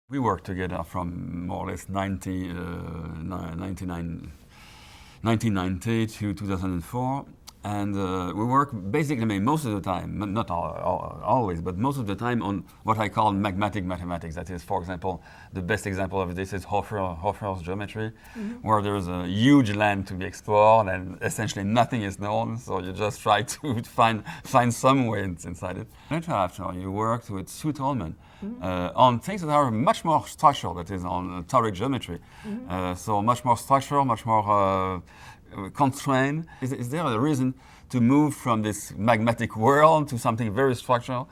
We worked together from more or less 1990 to 2004. And we work basically, most of the time, not always, but most of the time on what I call magmatic mathematics. That is, for example, the best example of this is Hofer's geometry, where there's a huge land to be explored and essentially nothing is known. So you just try to find some way inside it. Later after, you worked with Sue Tolman on things that are much more structural, that is on Toric geometry. So much more structural, much more constrained. Is there a reason to move from this magmatic world to something very structural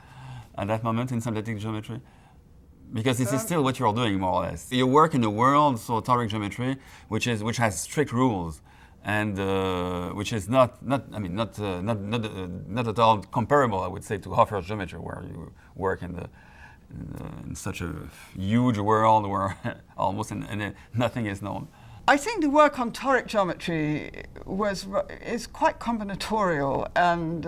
at that moment in synthetic geometry? Because this is still what you're doing, more or less. You work in a world, so Toric geometry, which has strict rules, and which is not at all comparable, I would say, to Hofer's geometry, where you work in such a huge world where almost nothing is known. I think the work on toric geometry is quite combinatorial, and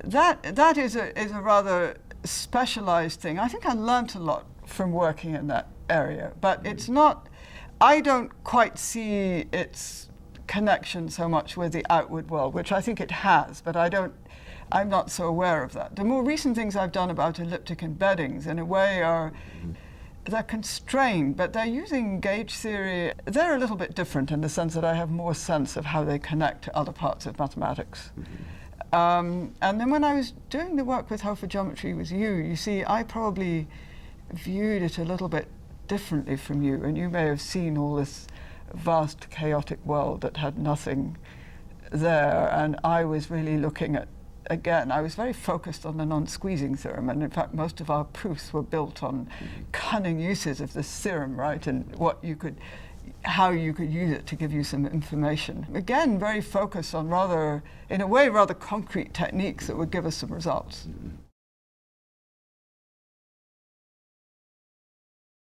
that is a rather specialized thing. I think I learnt a lot from working in that area, but it's not. I don't quite see its connection so much with the outward world, which I think it has, but I'm not so aware of that. The more recent things I've done about elliptic embeddings, in a way, they're constrained, but they're using gauge theory. They're a little bit different in the sense that I have more sense of how they connect to other parts of mathematics. And then when I was doing the work with Hofer geometry with you see, I probably viewed it a little bit differently from you, and you may have seen all this vast chaotic world that had nothing there, and I was really looking at, again, I was very focused on the non-squeezing theorem, and in fact most of our proofs were built on cunning uses of this theorem, right, and how you could use it to give you some information. Again, very focused on in a way, rather concrete techniques that would give us some results.